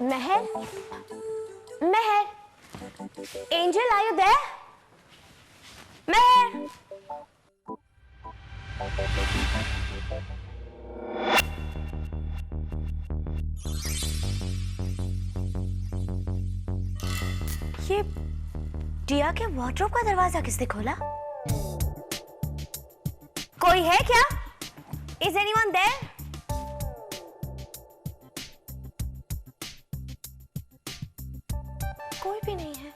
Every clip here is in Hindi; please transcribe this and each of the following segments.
Meher? Meher? Angel, are you there? Meher? ये टिया के वार्डरोब का दरवाजा किसने खोला? कोई है क्या? Is anyone there? कोई भी नहीं है।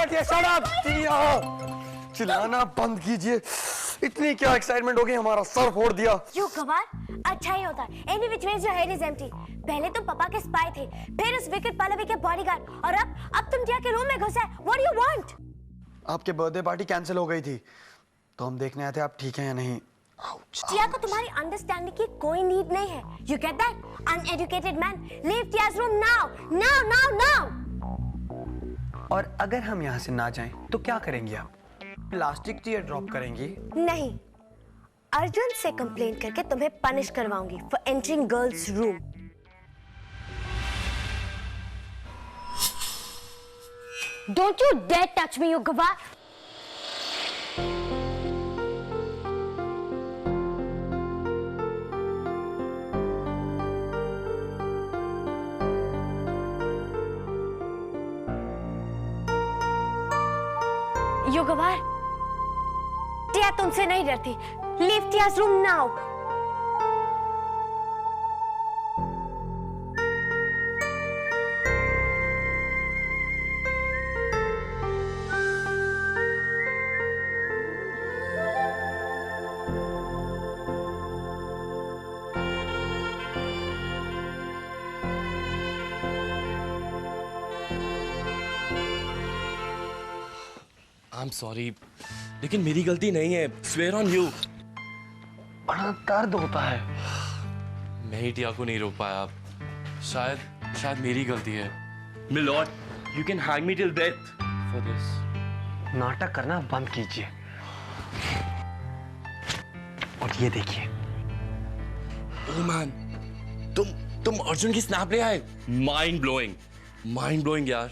टिया, shut up, टिया। चिल्लाना बंद कीजिए। इतनी क्या एक्साइटमेंट हो गई, हमारा सर फोड़ दिया। क्यों गवार? अच्छा ही होता। Any which ways your head is empty. पहले तुम पापा के स्पाई थे, फिर उस विकेट पालवी के बॉडीगार्ड, और अब तुम टिया के रूम में घुसे। What do you want? आपके बर्थडे पार्टी कैंसिल हो गई थी, तो हम देखने आए थे आप ठीक हैं या नहीं। टिया को तुम्हारी अंडरस्टैंडिंग की कोई नीड नहीं है। You get that? Uneducated man, leave Tia's room now, now, now, now. और अगर हम यहाँ से ना जाएं, तो क्या करेंगी आप? प्लास्टिक टीयर ड्रॉप करेंगी? नहीं, अर्जुन से कंप्लेन करके तुम्हें punish करवाऊंगी for entering girls' room. Don't you dare touch me, you gawar! You gawar! टिया तुमसे नहीं डरती. Leave Tia's room now. I'm sorry, लेकिन मेरी गलती नहीं है. Swear on you. बड़ा दर्द होता है. मैं ही टिया को नहीं रोक पाया. शायद मेरी गलती है. My lord, you can hang me till death for this. नाटक करना बंद कीजिए. और ये देखिए. Oh man, तुम अर्जुन की स्नैप ले आए. Mind blowing यार.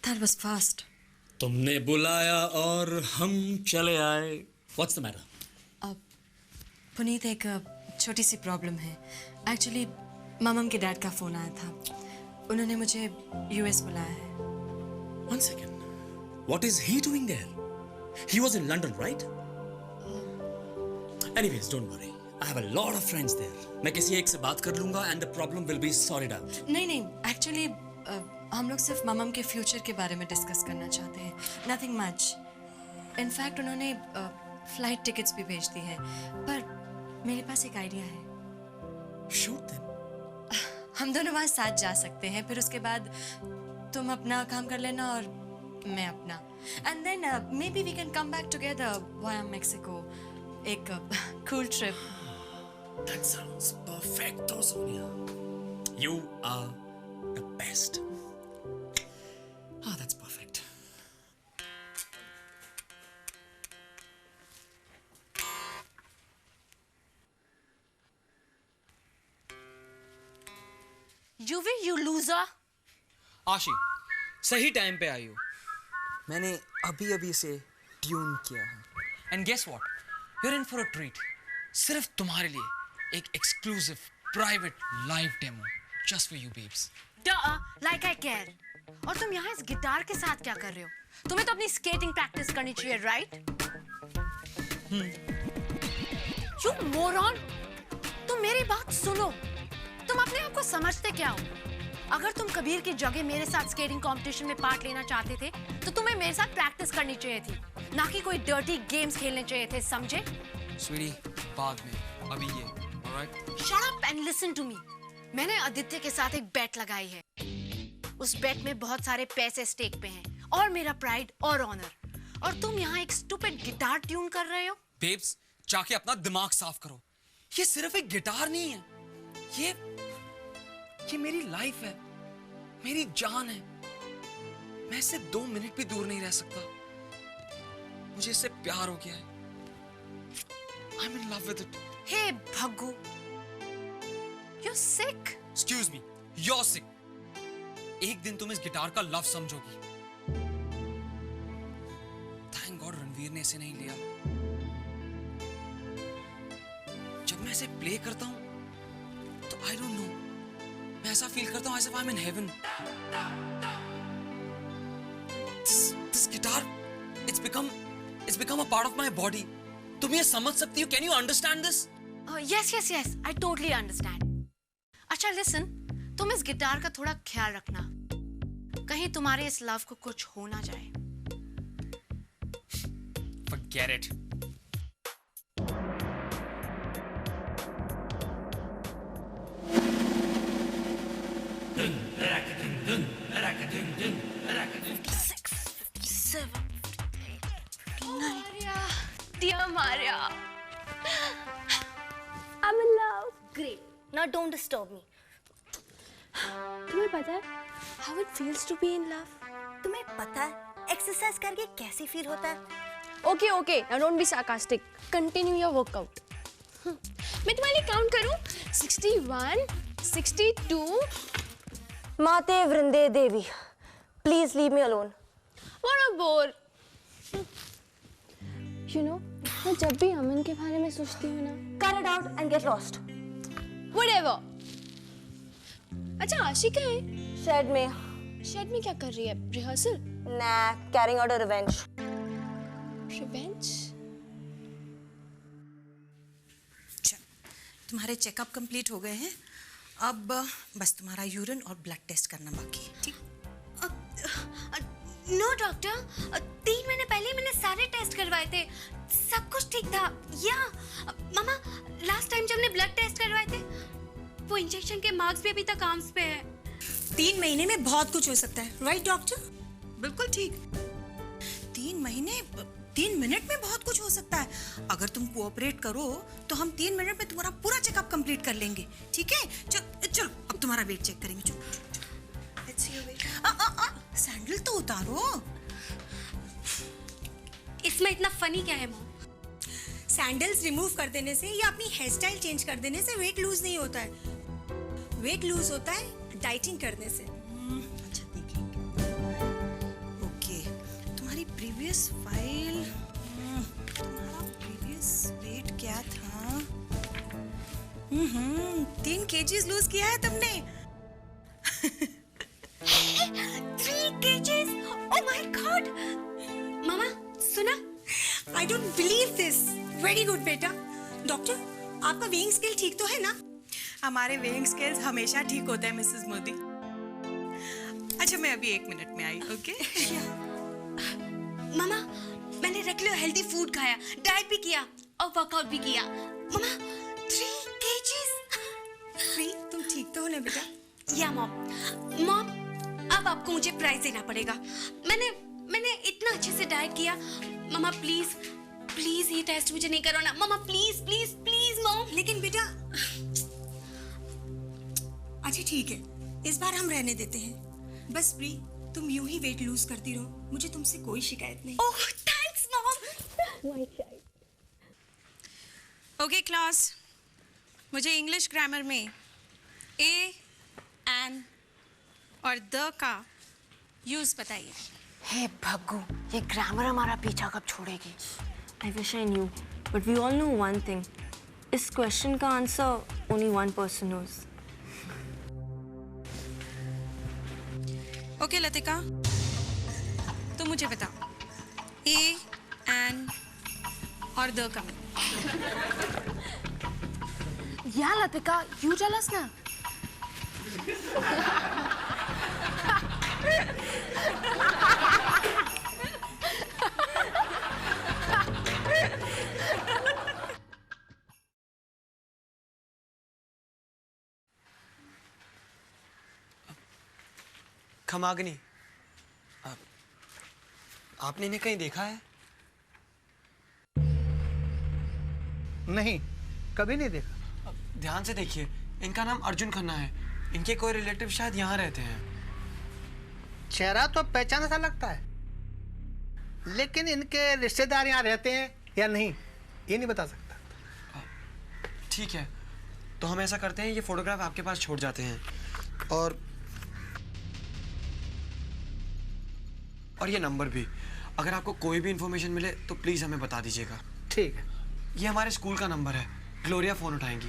That was fast. तुमने बुलाया और हम चले आए. What's the matter? पुनीत, एक छोटी सी प्रॉब्लम है. एक्चुअली मामम के डैड का फोन आया था. उन्होंने मुझे यूएस बुलाया है. One second. What is he doing there? He was in London, right? Anyways, don't worry. I have a lot of friends there. मैं किसी एक से बात कर लूँगा and the problem will be sorted out. नहीं, एक्चुअली हम लोग सिर्फ मामम के फ्यूचर के बारे में डिस्कस करना चाहते हैं. Nothing much. इनफैक्ट उन्होंने फ्लाइट टिकट्स भी भेज दी है. पर मेरे पास एक आइडिया है. Shoot them. हम दोनों वहाँ साथ जा सकते हैं. फिर उसके बाद तुम अपना काम कर लेना और मैं अपना. And then maybe we can come back together via Mexico. एक cool trip. That sounds perfecto, Sonia. You are the best. That's perfect. You loser. आशी, सही टाइम पे आई हो. मैंने अभी इसे ट्यून किया है. And guess what, you are in for a treat. सिर्फ तुम्हारे लिए एक exclusive private live demo just for you babes. Like I care. और तुम यहाँ इस गिटार के साथ क्या कर रहे हो? तुम्हें तो अपनी स्केटिंग प्रैक्टिस करनी चाहिए, राइट? You moron! तुम मेरी बात सुनो. तुम अपने आप को समझते क्या हो? अगर तुम कबीर की जगह मेरे साथ स्केटिंग कंपटीशन में पार्ट लेना चाहते थे, तो तुम्हें मेरे साथ प्रैक्टिस करनी चाहिए थी. ना कि कोई डर्टी गेम्स खेलने चाहिए थे, समझे? स्वीटी, बाद में, अभी ये, alright? Shut up and listen to me. मैंने आदित्य के साथ एक बेट लगाई है। उस बेट में बहुत सारे पैसे स्टेक पे हैं और मेरा प्राइड और ऑनर। और तुम यहाँ एक स्टूपिड गिटार ट्यून कर रहे हो? बेब्स, जाके अपना दिमाग साफ करो। ये सिर्फ एक गिटार नहीं है, ये मेरी लाइफ है, मेरी जान है। मैं इससे 2 मिनट भी दूर नहीं रह सकता। मुझे इससे प्यार हो गया है। I'm in love with it. Hey Bhaggu, you're sick. Excuse me, you're sick. एक दिन तुम इस गिटार का लव समझोगी। Thank God रणवीर ने इसे नहीं लिया। जब मैं इसे प्ले करता हूं तो I don't know, मैं ऐसा फील करता हूं as if I'm in heaven. This guitar, it's become a part of my body. तुम ये समझ सकती हो? Can you understand this? Yes, I totally understand. अच्छा listen, तुम इस गिटार का थोड़ा ख्याल रखना, कहीं तुम्हारे इस लव को कुछ हो ना जाए। Forget it. Dear Maria, I'm in love. Great. Now don't disturb me. तुम्हें पता है how it feels to be in love? तुम्हें पता है एक्सरसाइज करके कैसे फील होता है? Okay. Now don't be sarcastic. Continue your workout. मैं तुम्हारे लिए काउंट करूं? 61, 62. माते वृंदे देवी, please leave me alone. What a bore. You know, मैं जब भी अमन के बारे में सोचती हूँ ना, cut it out and get lost. Whatever. अच्छा आशिका है? Shed में क्या कर रही है? Rehearsal? Nah, carrying out a revenge. Revenge? तुम्हारे चेकअप कंप्लीट हो गए हैं, अब बस तुम्हारा यूरिन और ब्लड टेस्ट करना बाकी है, ठीक? नो डॉक्टर, 3 महीने पहले मैंने सारे टेस्ट करवाए थे, सब कुछ ठीक था। या मामा, लास्ट टाइम जब हमने ब्लड टेस्ट करवाए थे वो इंजेक्शन के मार्क्स भी अभी तक आर्म्स पे है। 3 महीने में बहुत कुछ हो सकता है, राइट डॉक्टर? बिल्कुल ठीक। 3 मिनट में बहुत कुछ हो सकता है। अगर तुम कोऑपरेट करो तो हम 3 मिनट में तुम्हारा पूरा चेकअप कंप्लीट कर लेंगे, ठीक है? चलो अब तुम्हारा वेट चेक करेंगे। चलो let's see your weight. Sandal तो उतारो। इसमें इतना फनी क्या है मॉम? सैंडल्स रिमूव कर देने से या अपनी हेयर स्टाइल चेंज कर देने से वेट लूज नहीं होता है। वेट लूज होता है डाइटिंग करने से। अच्छा देख लेंगे। ओके, तुम्हारी प्रीवियस फाइल, तुम्हारा प्रीवियस वेट क्या था? 3 kgs लूज किया है तुमने। 3 kgs? Oh my God! मामा सुना? I don't believe this. Very good बेटा। डॉक्टर, आपका वेइंग स्केल ठीक तो है ना? हमारे वेइंग स्केल्स हमेशा ठीक होते हैं मिसेस मोदी। अच्छा मैं अभी 1 मिनट में आई, ओके? मामा, मैंने रेगुलर हेल्दी फूड खाया, डाइट भी किया और वर्कआउट भी किया। मामा 3 kgs? तुम ठीक तो हो ना बेटा? या मॉम, अब आपको मुझे प्राइस देना पड़ेगा। मैंने इतना अच्छे से डाइट किया। मामा प्लीज ये टेस्ट मुझे नहीं करवाना। मामा प्लीज मॉम। लेकिन बेटा, अच्छा ठीक है, इस बार हम रहने देते हैं। बस प्री, तुम यूं ही वेट लूज करती रहो, मुझे तुमसे कोई शिकायत नहीं। ओह थैंक्स मॉम। ओके क्लास, मुझे इंग्लिश ग्रामर में ए, एन और द का यूज बताइए। हे भग्गू, ये ग्रामर हमारा पीछा कब छोड़ेगी? I wish I knew, but we all know one thing. इस क्वेश्चन का answer only one person knows. Okay Latika, तो मुझे बताओ ए, एन और द का। Yeah, Latika, you tell us now. खमागनी, आपने इन्हें कहीं देखा है? नहीं, कभी नहीं देखा। ध्यान से देखिए, इनका नाम अर्जुन खन्ना है। इनके कोई रिलेटिव शायद यहाँ रहते हैं। चेहरा तो पहचाना सा लगता है, लेकिन इनके रिश्तेदार यहाँ रहते हैं या नहीं, ये नहीं बता सकता। ठीक है, तो हम ऐसा करते हैं, ये फोटोग्राफ आपके पास छोड़ जाते हैं और ये नंबर भी। अगर आपको कोई भी इंफॉर्मेशन मिले तो प्लीज़ हमें बता दीजिएगा। ठीक है। ये हमारे स्कूल का नंबर है, ग्लोरिया फ़ोन उठाएंगी,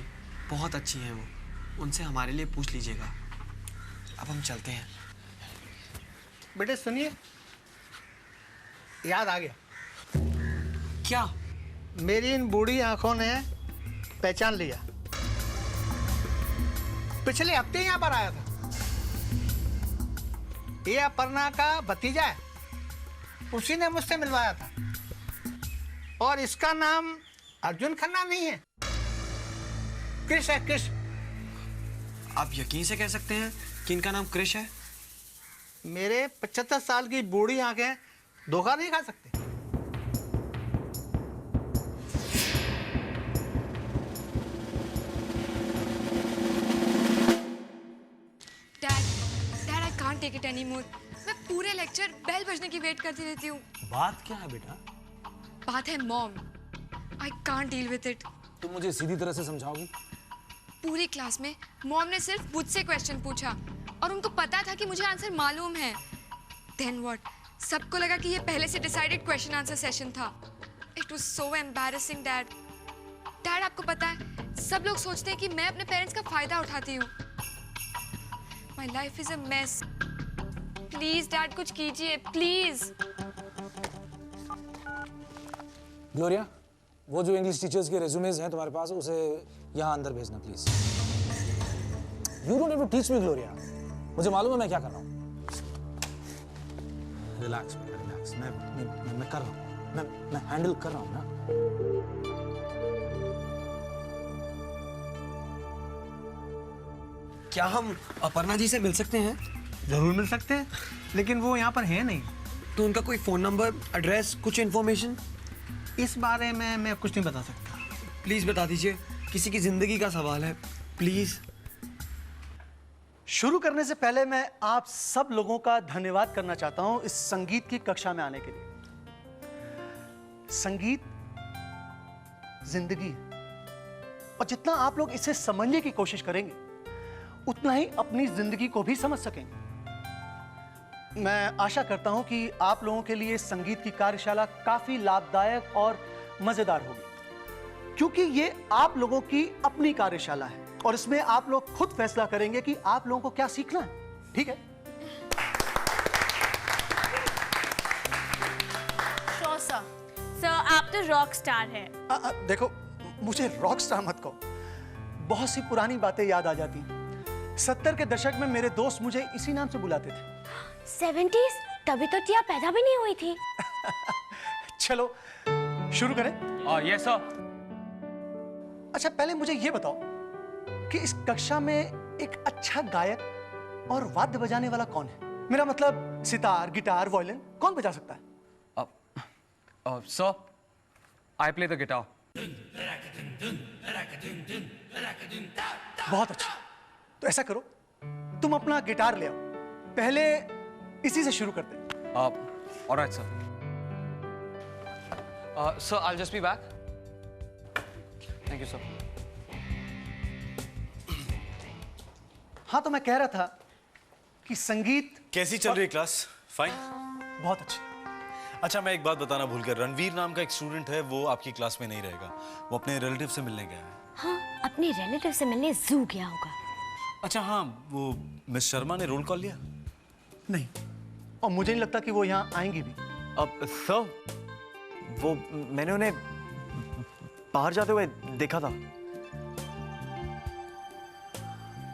बहुत अच्छी हैं वो, उनसे हमारे लिए पूछ लीजिएगा। अब हम चलते हैं। बेटे सुनिए, याद आ गया। क्या? मेरी इन बूढ़ी आंखों ने पहचान लिया। पिछले हफ्ते यहाँ पर आया था। ये अपर्णा का भतीजा है, उसी ने मुझसे मिलवाया था। और इसका नाम अर्जुन खन्ना नहीं है, कृष है, कृष। आप यकीन से कह सकते हैं कि इनका नाम कृष है? मेरे 75 साल की बूढ़ी आंखें धोखा नहीं खा सकते। Dad I can't take it anymore. मैं पूरे लेक्चर बेल बजने की वेट करती रहती हूँ। बात क्या है बेटा? बात है mom. I can't deal with it. तुम मुझे सीधी तरह से समझाओगी? पूरी क्लास में मॉम ने सिर्फ मुझसे क्वेश्चन पूछा और उनको पता था कि मुझे आंसर मालूम है। Then what? सबको लगा कि ये पहले से डिसाइडेड क्वेश्चन आंसर सेशन था। It was so embarrassing dad. Dad आपको पता है, सब लोग सोचते हैं कि मैं अपने पेरेंट्स का फायदा उठाती हूँ। My life is a mess. Please dad कुछ कीजिए प्लीज। ग्लोरिया, वो जो इंग्लिश टीचर्स के रेज्यूमेज हैं तुम्हारे पास, उसे यहाँ अंदर भेजना please. You don't have to teach me Gloria, मुझे मालूम है मैं क्या कर रहा हूँ। रिलैक्स रिलैक्स, मैं कर रहा हूँ, मैं हैंडल कर रहा हूँ ना। क्या हम अपर्णा जी से मिल सकते हैं? जरूर मिल सकते हैं, लेकिन वो यहाँ पर है नहीं। तो उनका कोई फ़ोन नंबर, एड्रेस, कुछ इन्फॉर्मेशन? इस बारे में मैं कुछ नहीं बता सकता। प्लीज़ बता दीजिए, किसी की ज़िंदगी का सवाल है, प्लीज़। शुरू करने से पहले मैं आप सब लोगों का धन्यवाद करना चाहता हूं इस संगीत की कक्षा में आने के लिए। संगीत जिंदगी है, और जितना आप लोग इसे समझने की कोशिश करेंगे, उतना ही अपनी जिंदगी को भी समझ सकेंगे। मैं आशा करता हूं कि आप लोगों के लिए संगीत की कार्यशाला काफी लाभदायक और मजेदार होगी, क्योंकि ये आप लोगों की अपनी कार्यशाला है और इसमें आप लोग खुद फैसला करेंगे कि आप लोगों को क्या सीखना है। ठीक है? Sure sir. सर आप तो रॉक स्टार हैं। देखो, मुझे रॉक स्टार मत कहो, बहुत सी पुरानी बातें याद आ जाती हैं। 70 के दशक में मेरे दोस्त मुझे इसी नाम से बुलाते थे। 70s? तभी तो टिया पैदा भी नहीं हुई थी। चलो शुरू करें। Yes sir. अच्छा, पहले मुझे ये बताओ कि इस कक्षा में एक अच्छा गायक और वाद्य बजाने वाला कौन है? मेरा मतलब सितार, गिटार, वायलिन कौन बजा सकता है? Sir, I play the guitar. बहुत अच्छा, तो ऐसा करो, तुम अपना गिटार ले आओ। पहले इसी से शुरू करते हैं। Alright sir. Sir, I will just be back. Thank you sir. हाँ, तो मैं कह रहा था कि संगीत कैसी चल रही है क्लास? फाइन? बहुत अच्छी। अच्छा, मैं एक बात बताना भूल गया, रणवीर नाम का एक स्टूडेंट है, वो आपकी क्लास में नहीं रहेगा, वो अपने रिलेटिव से मिलने गया है। हाँ, अपने रिलेटिव से मिलने जू गया होगा। अच्छा हाँ, वो मिस शर्मा ने रोल कॉल लिया? नहीं, और मुझे नहीं लगता कि वो यहाँ आएंगी भी। अब सर, वो मैंने उन्हें बाहर जाते हुए देखा था।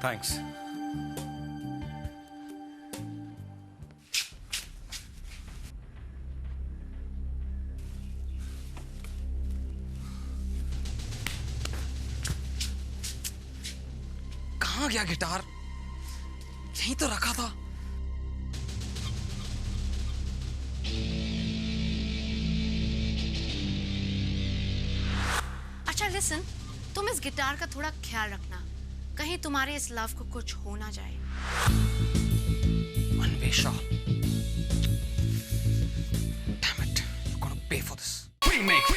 थैंक्स। कहाँ गया गिटार? यहीं तो रखा था। लिसन, तुम इस गिटार का थोड़ा ख्याल रखना, कहीं तुम्हारे इस लव को कुछ हो ना जाए। Anvesha, damn it, you're gonna pay for this. Remake.